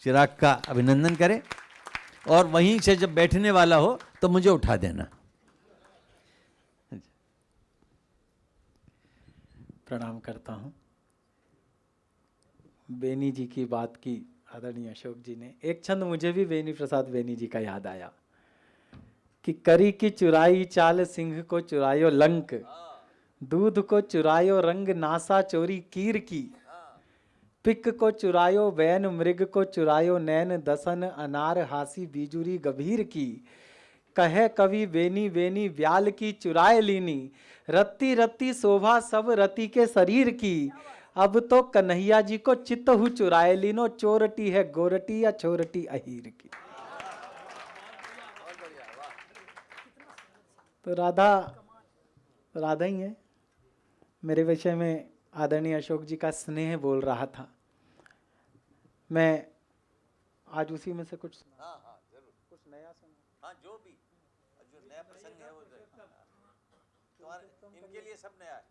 चिराग का अभिनंदन करें और वहीं से जब बैठने वाला हो तो मुझे उठा देना। प्रणाम करता हूँ। बेनी जी की बात की आदरणीय अशोक जी ने, एक छंद मुझे भी बेनी प्रसाद बेनी जी का याद आया कि करी की चुराई चाल सिंह को चुरायो लंक, दूध को चुरायो रंग नासा चोरी कीर की, पिक को चुरायो वैन मृग को चुरायो नैन दसन अनार हासी बीजुरी गभीर की, कहे कवि बेनी बेनी व्याल की चुराए लीनी, रत्ती रत्ती शोभा सब रति के शरीर की, अब तो कन्हैया जी को चित्त हु चुराए लीनो, चोरटी है गोरटी या छोरटी अहीर की। तो राधा ही है। मेरे विषय में आदरणीय अशोक जी का स्नेह बोल रहा था, मैं आज उसी में से कुछ जरूर कुछ नया सुना। हाँ, जो नया प्रसंग है वो तुम्हारे इनके लिए सब नया है,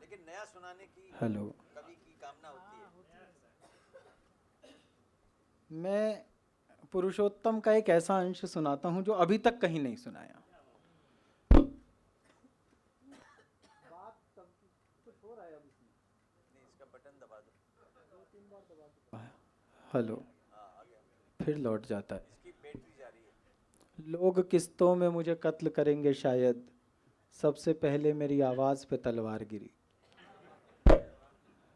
लेकिन नया सुनाने की हेलो, कवि की कामना होती है। मैं पुरुषोत्तम का एक ऐसा अंश सुनाता हूं जो अभी तक कहीं नहीं सुनाया। इसका बटन दबा दो। हेलो, फिर लौट जाता है। इसकी बैटरी जा रही है। लोग किस्तों में मुझे कत्ल करेंगे शायद, सबसे पहले मेरी आवाज पे तलवार गिरी।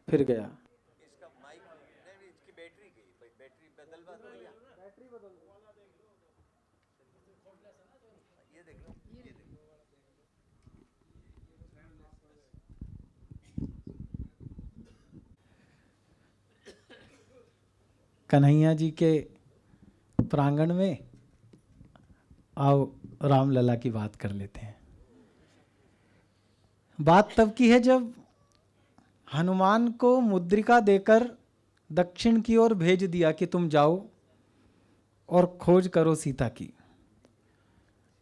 फिर गया। इसका माइक नहीं, इसकी बैटरी गई, बैटरी बदलवा दो या बैटरी बदल दो। ये देख लो, ये देख लो। कन्हैया जी के प्रांगण में आओ रामलला की बात कर लेते हैं। बात तब की है जब हनुमान को मुद्रिका देकर दक्षिण की ओर भेज दिया कि तुम जाओ और खोज करो सीता की।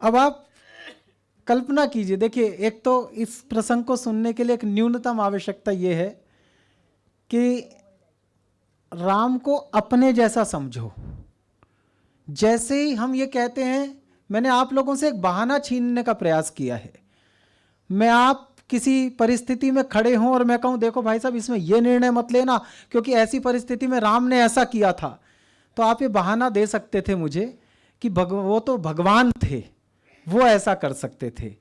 अब आप कल्पना कीजिए, देखिए, एक तो इस प्रसंग को सुनने के लिए एक न्यूनतम आवश्यकता यह है कि राम को अपने जैसा समझो। जैसे ही हम ये कहते हैं, मैंने आप लोगों से एक बहाना छीनने का प्रयास किया है। मैं आप किसी परिस्थिति में खड़े हों और मैं कहूं देखो भाई साहब इसमें ये निर्णय मत लेना क्योंकि ऐसी परिस्थिति में राम ने ऐसा किया था, तो आप ये बहाना दे सकते थे मुझे कि वो तो भगवान थे, वो ऐसा कर सकते थे।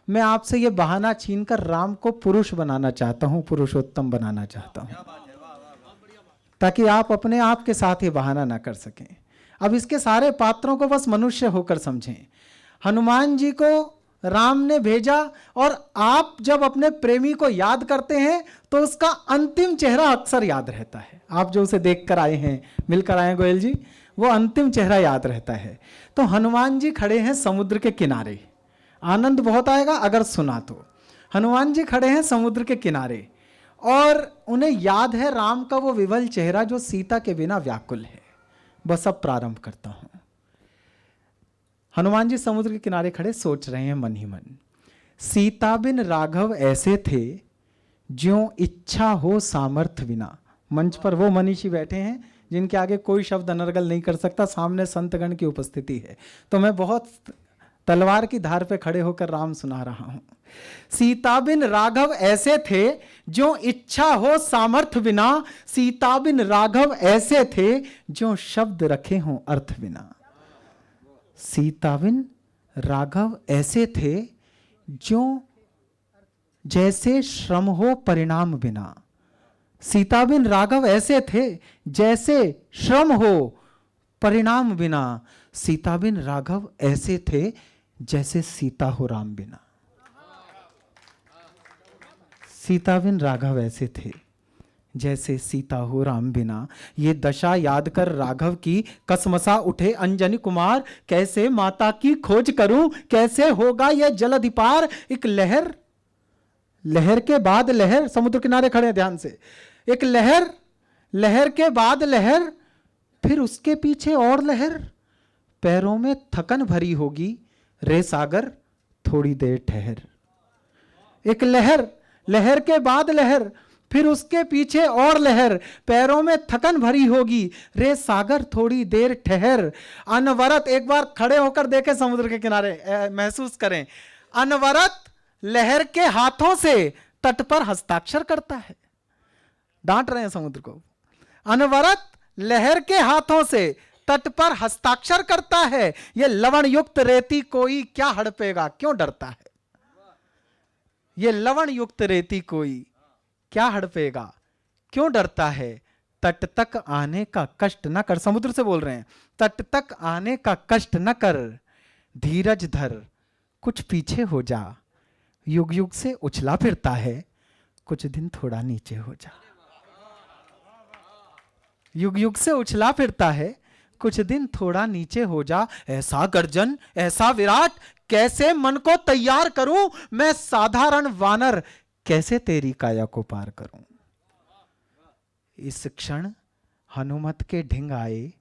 मैं आपसे ये बहाना छीनकर राम को पुरुष बनाना चाहता हूं, पुरुषोत्तम बनाना चाहता हूं, ताकि आप अपने आप के साथ ये बहाना ना कर सकें। अब इसके सारे पात्रों को बस मनुष्य होकर समझें। हनुमान जी को राम ने भेजा और आप जब अपने प्रेमी को याद करते हैं तो उसका अंतिम चेहरा अक्सर याद रहता है। आप जो उसे देख कर आए हैं, मिलकर आए गोयल जी, वो अंतिम चेहरा याद रहता है। तो हनुमान जी खड़े हैं समुद्र के किनारे, आनंद बहुत आएगा अगर सुना तो। हनुमान जी खड़े हैं समुद्र के किनारे और उन्हें याद है राम का वो विवल चेहरा जो सीता के बिना व्याकुल है। बस अब प्रारंभ करता हूं। हनुमान जी समुद्र के किनारे खड़े सोच रहे हैं मन ही मन, सीता बिन राघव ऐसे थे ज्यों इच्छा हो सामर्थ्य बिना। मंच पर वो मनीषी बैठे हैं जिनके आगे कोई शब्द अनर्गल नहीं कर सकता, सामने संतगण की उपस्थिति है, तो मैं बहुत तलवार की धार पे खड़े होकर राम सुना रहा हूं। सीता बिन राघव ऐसे थे जो इच्छा हो सामर्थ्य बिना, सीता बिन राघव ऐसे थे जो शब्द रखे हों अर्थ बिना। सीता बिन राघव ऐसे थे जो जैसे श्रम हो परिणाम बिना। सीता बिन राघव ऐसे थे जैसे श्रम हो परिणाम बिना। सीता बिन राघव ऐसे थे जैसे सीता हो राम बिना। सीता बिन राघव ऐसे थे जैसे सीता हो राम बिना। ये दशा याद कर राघव की कसमसा उठे अंजनी कुमार, कैसे माता की खोज करूं, कैसे होगा यह जलधि पार। एक लहर, लहर के बाद लहर, समुद्र किनारे खड़े हैं ध्यान से, एक लहर, लहर के बाद लहर, फिर उसके पीछे और लहर, पैरों में थकन भरी होगी रे सागर थोड़ी देर ठहर। एक लहर, लहर के बाद लहर, फिर उसके पीछे और लहर, पैरों में थकन भरी होगी, रे सागर थोड़ी देर ठहर। अनवरत, एक बार खड़े होकर देखें समुद्र के किनारे, महसूस करें, अनवरत लहर के हाथों से तट पर हस्ताक्षर करता है। डांट रहे हैं समुद्र को। अनवरत लहर के हाथों से तट पर हस्ताक्षर करता है, ये लवण युक्त रेती कोई क्या हड़पेगा, क्यों डरता है। ये लवण युक्त रेती कोई क्या हड़पेगा, क्यों डरता है। तट तक आने का कष्ट न कर, समुद्र से बोल रहे हैं, तट तक आने का कष्ट न कर, धीरज धर कुछ पीछे हो जा। युग युग से उछला फिरता है, कुछ दिन थोड़ा नीचे हो जा। युग युग से उछला फिरता है, कुछ दिन थोड़ा नीचे हो जा। ऐसा गर्जन, ऐसा विराट, कैसे मन को तैयार करूं, मैं साधारण वानर कैसे तेरी काया को पार करूं। इस क्षण हनुमत के ढिंग आए,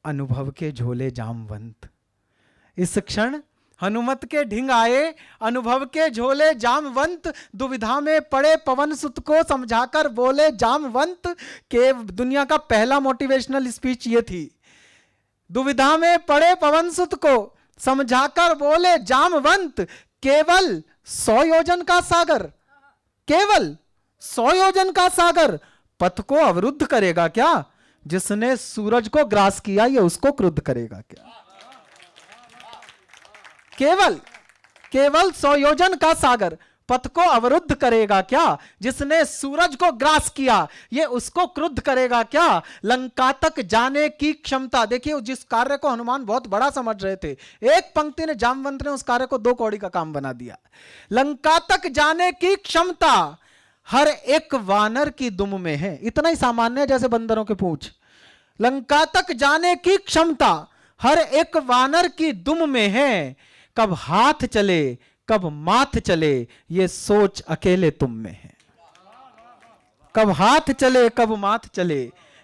अनुभव के झोले जामवंत। इस क्षण हनुमत के ढिंग आए, अनुभव के झोले जामवंत। दुविधा में पड़े पवन सुत को समझाकर बोले जामवंत। के दुनिया का पहला मोटिवेशनल स्पीच ये थी। दुविधा में पड़े पवन सुत को समझाकर बोले जामवंत, केवल 100 योजन का सागर, केवल 100 योजन का सागर पथ को अवरुद्ध करेगा क्या। जिसने सूरज को ग्रास किया, ये उसको क्रुद्ध करेगा क्या। केवल 100 योजन का सागर पथ को अवरुद्ध करेगा क्या। जिसने सूरज को ग्रास किया, ये उसको क्रुद्ध करेगा क्या। लंका तक जाने की क्षमता, देखिए जिस कार्य को हनुमान बहुत बड़ा समझ रहे थे, एक पंक्ति ने, जामवंत ने उस कार्य को 2 कौड़ी का काम बना दिया। लंका तक जाने की क्षमता हर एक वानर की दुम में है। इतना ही सामान्य है जैसे बंदरों के पूंछ। लंका तक जाने की क्षमता हर एक वानर की दुम में है। कब हाथ चले कब माथ चले, ये सोच अकेले तुम में है। कब हाथ चले कब माथ चले,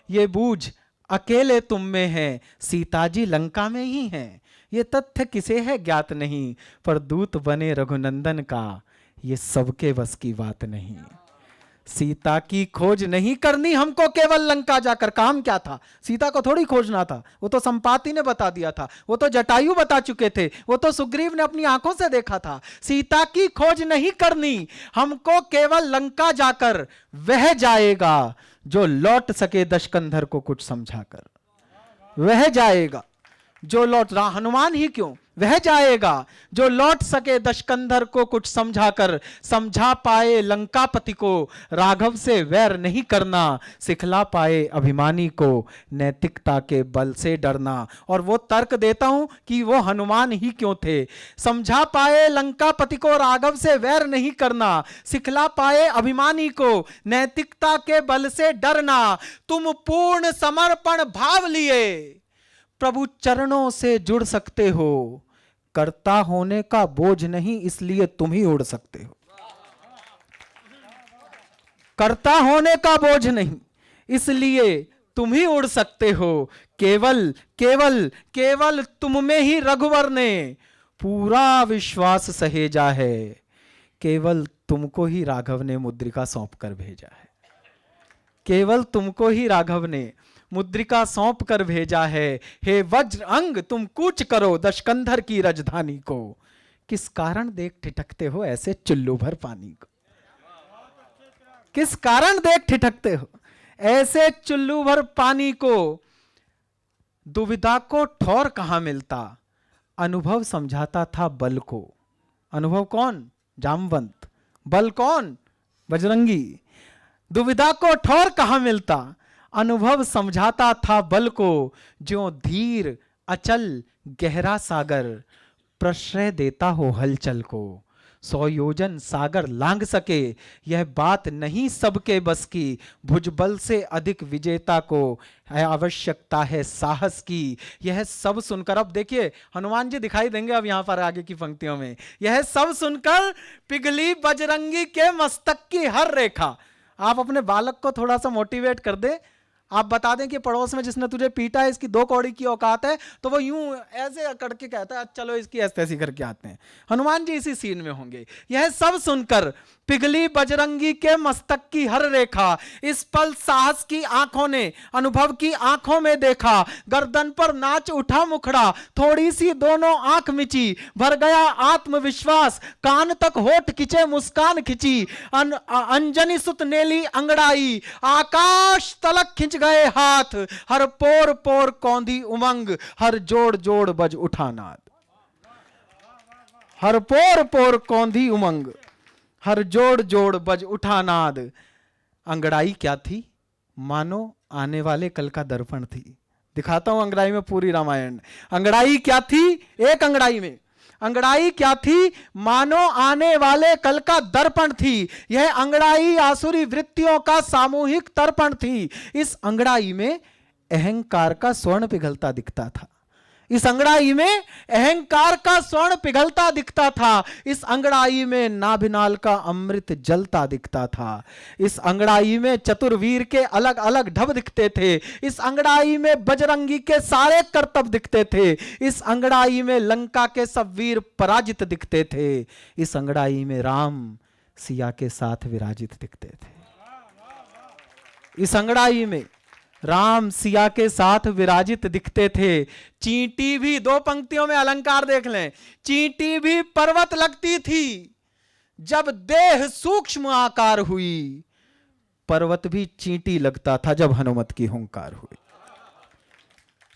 ये बूझ अकेले तुम में है। सीता जी लंका में ही हैं, ये तथ्य किसे है ज्ञात नहीं। पर दूत बने रघुनंदन का, ये सबके बस की बात नहीं। सीता की खोज नहीं करनी हमको केवल लंका जाकर। काम क्या था, सीता को थोड़ी खोजना था, वो तो संपाति ने बता दिया था, वो तो जटायु बता चुके थे, वो तो सुग्रीव ने अपनी आंखों से देखा था। सीता की खोज नहीं करनी हमको केवल लंका जाकर। वह जाएगा जो लौट सके दशकंधर को कुछ समझाकर। वह जाएगा जो लौट रहा, हनुमान ही क्यों, वह जाएगा जो लौट सके दशकंधर को कुछ समझाकर। समझा पाए लंकापति को राघव से वैर नहीं करना, सिखला पाए अभिमानी को नैतिकता के बल से डरना। और वो तर्क देता हूं कि वो हनुमान ही क्यों थे। समझा पाए लंकापति को राघव से वैर नहीं करना, सिखला पाए अभिमानी को नैतिकता के बल से डरना। तुम पूर्ण समर्पण भाव लिए प्रभु चरणों से जुड़ सकते हो। कर्ता होने का बोझ नहीं, इसलिए तुम ही उड़ सकते हो। कर्ता होने का बोझ नहीं, इसलिए तुम ही उड़ सकते हो। केवल केवल केवल तुम में ही रघुवर ने पूरा विश्वास सहेजा है। केवल तुमको ही राघव ने मुद्रिका सौंप कर भेजा है। केवल तुमको ही राघव ने मुद्रिका सौंप कर भेजा है। हे वज्र अंग तुम कूच करो दशकंधर की राजधानी को। किस कारण देख ठिठकते हो ऐसे चुल्लू भर पानी को। किस कारण देख ठिठकते हो ऐसे चुल्लू भर पानी को। दुविधा को ठौर कहां मिलता, अनुभव समझाता था बल को। अनुभव कौन, जामवंत। बल कौन, बजरंगी। दुविधा को ठौर कहां मिलता, अनुभव समझाता था बल को। जो धीर अचल गहरा सागर प्रश्रय देता हो हलचल को। 100 योजन सागर लांग सके, यह बात नहीं सबके बस की। भुजबल से अधिक विजेता को आवश्यकता है साहस की। यह सब सुनकर, अब देखिए हनुमान जी दिखाई देंगे अब यहां पर आगे की पंक्तियों में। यह सब सुनकर पिघली बजरंगी के मस्तक की हर रेखा। आप अपने बालक को थोड़ा सा मोटिवेट कर दे, आप बता दें कि पड़ोस में जिसने तुझे पीटा है इसकी 2 कौड़ी की औकात है, तो वो यूं ऐसे अकड़ के कहता है चलो इसकी ऐसी करके आते हैं। हनुमान जी इसी सीन में होंगे। यह सब सुनकर पिघली बजरंगी के मस्तक की हर रेखा, इस पल साहस की आंखों ने अनुभव की आंखों में देखा। गर्दन पर नाच उठा मुखड़ा, थोड़ी सी दोनों आंख मिची, भर गया आत्मविश्वास, कान तक होठ खिंचे मुस्कान खिंची। अंजनी सुत नेली अंगड़ाई, आकाश तलक खिंच गए हाथ, हर पोर पोर कौंधी उमंग, हर जोड़ जोड़ बज उठा नाद। हर पोर पोर कौंधी उमंग, हर जोड़ जोड़ बज उठा नाद। अंगड़ाई क्या थी? मानो आने वाले कल का दर्पण थी। दिखाता हूं अंगड़ाई में पूरी रामायण। अंगड़ाई क्या थी? एक अंगड़ाई में अंगड़ाई क्या थी? मानो आने वाले कल का दर्पण थी। यह अंगड़ाई आसुरी वृत्तियों का सामूहिक तर्पण थी। इस अंगड़ाई में अहंकार का स्वर्ण पिघलता दिखता था। इस अंगड़ाई में अहंकार का स्वर्ण पिघलता दिखता था। इस अंगड़ाई में नाभिनाल का अमृत जलता दिखता था। इस अंगड़ाई में चतुर्वीर के अलग अलग ढब दिखते थे। इस अंगड़ाई में बजरंगी के सारे करतब दिखते थे। इस अंगड़ाई में लंका के सब वीर पराजित दिखते थे। इस अंगड़ाई में राम सिया के साथ विराजित दिखते थे। इस अंगड़ाई में राम सिया के साथ विराजित दिखते थे। चींटी भी, 2 पंक्तियों में अलंकार देख लें, चींटी भी पर्वत लगती थी जब देह सूक्ष्म आकार हुई, पर्वत भी चींटी लगता था जब हनुमत की हुंकार हुई।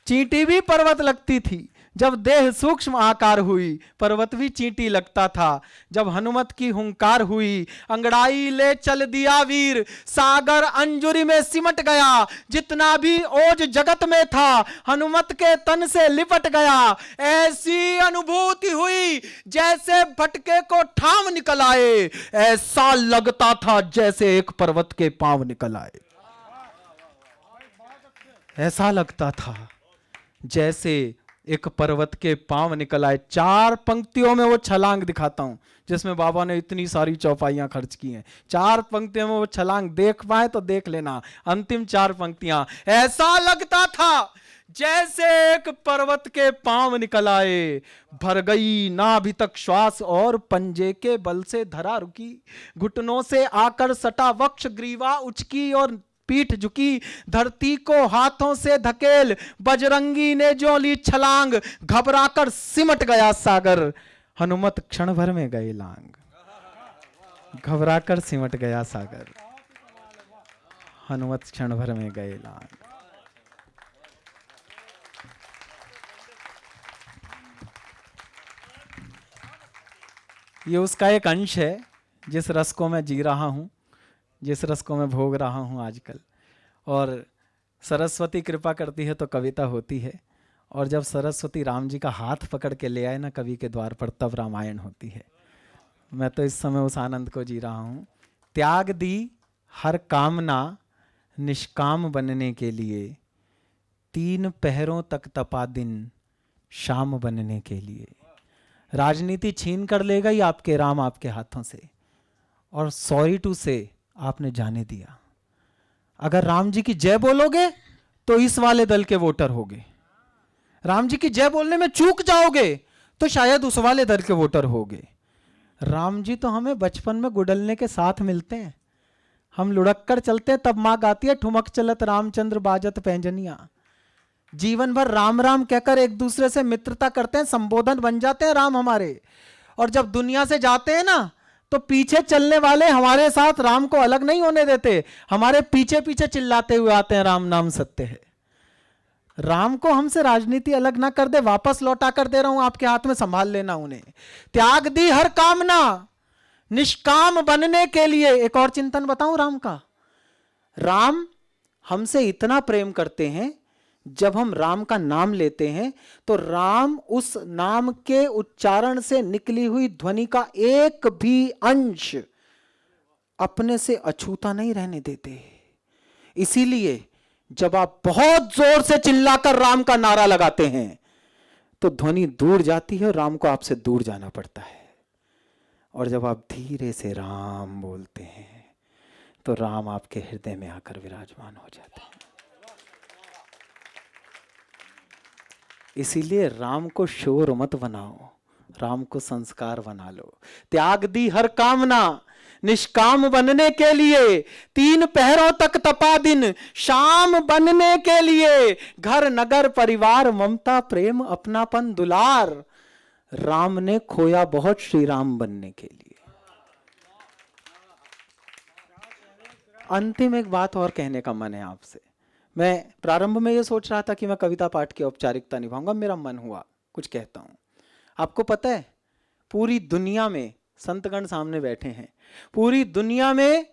चींटी भी पर्वत लगती थी जब देह सूक्ष्म आकार हुई, पर्वत भी चींटी लगता था जब हनुमत की हुंकार हुई। अंगड़ाई ले चल दिया वीर, सागर अंजुरी में सिमट गया, जितना भी ओज जगत में था हनुमत के तन से लिपट गया। ऐसी अनुभूति हुई जैसे भटके को ठाम निकल आए, ऐसा लगता था जैसे एक पर्वत के पांव निकल आए। ऐसा लगता था जैसे एक पर्वत के पांव निकल आए। 4 पंक्तियों में वो छलांग दिखाता हूं जिसमें बाबा ने इतनी सारी चौपाइयां खर्च की हैं। 4 पंक्तियों में वो छलांग देख पाए तो देख लेना। अंतिम 4 पंक्तियां, ऐसा लगता था जैसे एक पर्वत के पांव निकल आए, भर गई ना अभी तक श्वास और पंजे के बल से धरा रुकी, घुटनों से आकर सटा वक्ष, ग्रीवा उचकी और पीठ झुकी, धरती को हाथों से धकेल बजरंगी ने जो ली छलांग, घबराकर सिमट गया सागर, हनुमत क्षण भर में गए लांग। घबराकर सिमट गया सागर, हनुमत क्षण भर में गए लांग। ये उसका एक अंश है जिस रस को मैं जी रहा हूं, जिस रस को मैं भोग रहा हूं आजकल। और सरस्वती कृपा करती है तो कविता होती है, और जब सरस्वती राम जी का हाथ पकड़ के ले आए ना कवि के द्वार पर, तब रामायण होती है। मैं तो इस समय उस आनंद को जी रहा हूं। त्याग दी हर कामना निष्काम बनने के लिए, 3 पहरों तक तपा दिन शाम बनने के लिए। राजनीति छीन कर ले गई आपके राम आपके हाथों से, और सॉरी टू से आपने जाने दिया। अगर राम जी की जय बोलोगे तो इस वाले दल के वोटर होगे, राम जी की जय बोलने में चूक जाओगे तो शायद उस वाले दल के वोटर होगे। राम जी तो हमें बचपन में गुडलने के साथ मिलते हैं, हम लुढ़क कर चलते हैं तब मां गाती है, ठुमक चलत रामचंद्र बाजत पैंजनिया। जीवन भर राम राम कहकर एक दूसरे से मित्रता करते हैं, संबोधन बन जाते हैं राम हमारे। और जब दुनिया से जाते हैं ना तो पीछे चलने वाले हमारे साथ राम को अलग नहीं होने देते, हमारे पीछे पीछे चिल्लाते हुए आते हैं राम नाम सत्य है। राम को हमसे राजनीति अलग ना कर दे, वापस लौटा कर दे रहा हूं आपके हाथ में, संभाल लेना उन्हें। त्याग दी हर कामना निष्काम बनने के लिए। एक और चिंतन बताऊं राम का। राम हमसे इतना प्रेम करते हैं, जब हम राम का नाम लेते हैं तो राम उस नाम के उच्चारण से निकली हुई ध्वनि का एक भी अंश अपने से अछूता नहीं रहने देते। इसीलिए जब आप बहुत जोर से चिल्लाकर राम का नारा लगाते हैं तो ध्वनि दूर जाती है और राम को आपसे दूर जाना पड़ता है। और जब आप धीरे से राम बोलते हैं तो राम आपके हृदय में आकर विराजमान हो जाते हैं। इसीलिए राम को शोर मत बनाओ, राम को संस्कार बना लो। त्याग दी हर कामना निष्काम बनने के लिए, 3 पहरों तक तपा दिन शाम बनने के लिए, घर नगर परिवार ममता प्रेम अपनापन दुलार, राम ने खोया बहुत श्री राम बनने के लिए। अंतिम एक बात और कहने का मन है आपसे। मैं प्रारंभ में ये सोच रहा था कि मैं कविता पाठ की औपचारिकता निभाऊंगा, मेरा मन हुआ कुछ कहता हूं। आपको पता है पूरी दुनिया में, संतगण सामने बैठे हैं, पूरी दुनिया में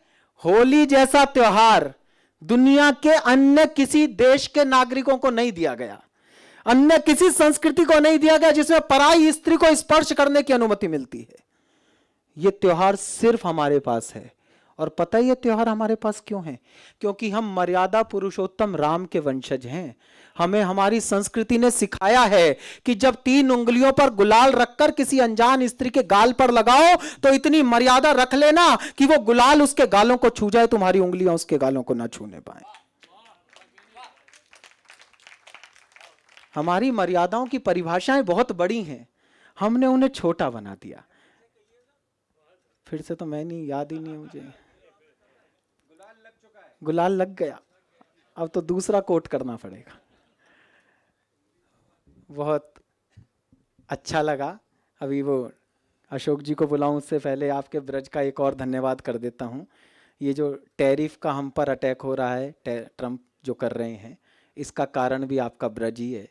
होली जैसा त्योहार दुनिया के अन्य किसी देश के नागरिकों को नहीं दिया गया, अन्य किसी संस्कृति को नहीं दिया गया जिसमें पराई स्त्री को स्पर्श करने की अनुमति मिलती है। यह त्योहार सिर्फ हमारे पास है। और पता है यह त्योहार हमारे पास क्यों है? क्योंकि हम मर्यादा पुरुषोत्तम राम के वंशज हैं। हमें हमारी संस्कृति ने सिखाया है कि जब 3 उंगलियों पर गुलाल रखकर किसी अनजान स्त्री के गाल पर लगाओ तो इतनी मर्यादा रख लेना कि वो गुलाल उसके गालों को छू जाए, तुम्हारी उंगलियां उसके गालों को ना छूने पाए। हमारी मर्यादाओं की परिभाषाएं बहुत बड़ी हैं, हमने उन्हें छोटा बना दिया। फिर से तो मैं नहीं, याद ही नहीं है मुझे। गुलाल लग गया, अब तो दूसरा कोट करना पड़ेगा। बहुत अच्छा लगा। अभी वो अशोक जी को बुलाऊं उससे पहले आपके ब्रज का एक और धन्यवाद कर देता हूं। ये जो टैरिफ का हम पर अटैक हो रहा है, ट्रंप जो कर रहे हैं, इसका कारण भी आपका ब्रज ही है।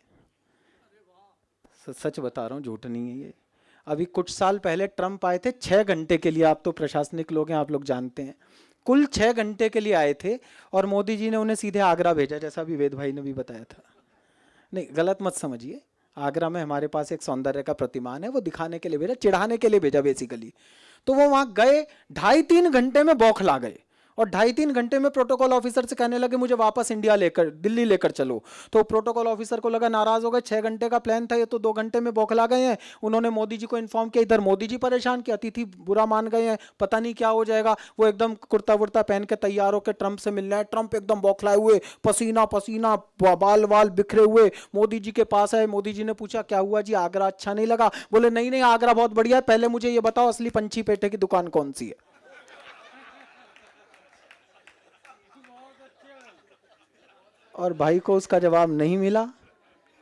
सच बता रहा हूँ, झूठ नहीं है ये। अभी कुछ साल पहले ट्रंप आए थे 6 घंटे के लिए, आप तो प्रशासनिक लोग हैं, आप लोग जानते हैं, कुल 6 घंटे के लिए आए थे और मोदी जी ने उन्हें सीधे आगरा भेजा, जैसा भी वेद भाई ने भी बताया था। नहीं, गलत मत समझिए, आगरा में हमारे पास एक सौंदर्य का प्रतिमान है, वो दिखाने के लिए भेजा, चिढ़ाने के लिए भेजा बेसिकली। तो वो वहां गए, 2.5-3 घंटे में बौखला गए और 2.5-3 घंटे में प्रोटोकॉल ऑफिसर से कहने लगे मुझे वापस दिल्ली लेकर चलो। तो प्रोटोकॉल ऑफिसर को लगा, नाराज हो गए, 6 घंटे का प्लान था, ये तो 2 घंटे में बौखला गए हैं। उन्होंने मोदी जी को इन्फॉर्म किया, इधर मोदी जी परेशान, कि अतिथि बुरा मान गए हैं, पता नहीं क्या हो जाएगा। वो एकदम कुर्ता वुर्ता पहन के तैयार होकर ट्रंप से मिलना है। ट्रंप एकदम बौखलाए हुए, पसीना पसीना, बाल वाल बिखरे हुए मोदी जी के पास आए। मोदी जी ने पूछा क्या हुआ जी, आगरा अच्छा नहीं लगा? बोले नहीं नहीं, आगरा बहुत बढ़िया है, पहले मुझे ये बताओ असली पंछी पेठे की दुकान कौन सी है। और भाई को उसका जवाब नहीं मिला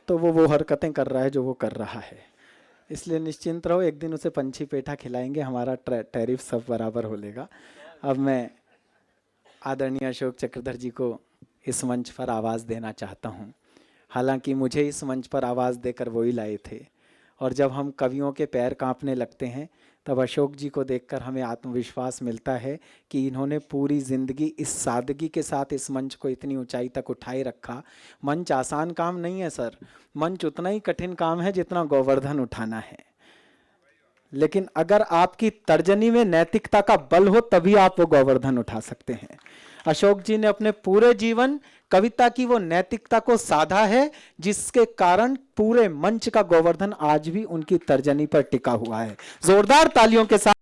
तो वो हरकतें कर रहा है जो वो कर रहा है। इसलिए निश्चिंत रहो, एक दिन उसे पंछी पेठा खिलाएंगे, हमारा टैरिफ सब बराबर हो लेगा। अब मैं आदरणीय अशोक चक्रधर जी को इस मंच पर आवाज़ देना चाहता हूँ। हालांकि मुझे इस मंच पर आवाज़ देकर वो ही लाए थे, और जब हम कवियों के पैर कांपने लगते हैं तब अशोक जी को देखकर हमें आत्मविश्वास मिलता है कि इन्होंने पूरी ज़िंदगी इस सादगी के साथ इस मंच को इतनी ऊंचाई तक उठाए रखा। मंच आसान काम नहीं है सर, मंच उतना ही कठिन काम है जितना गोवर्धन उठाना है। लेकिन अगर आपकी तर्जनी में नैतिकता का बल हो तभी आप वो गोवर्धन उठा सकते हैं। अशोक जी ने अपने पूरे जीवन कविता की वो नैतिकता को साधा है, जिसके कारण पूरे मंच का गोवर्धन आज भी उनकी तर्जनी पर टिका हुआ है। जोरदार तालियों के साथ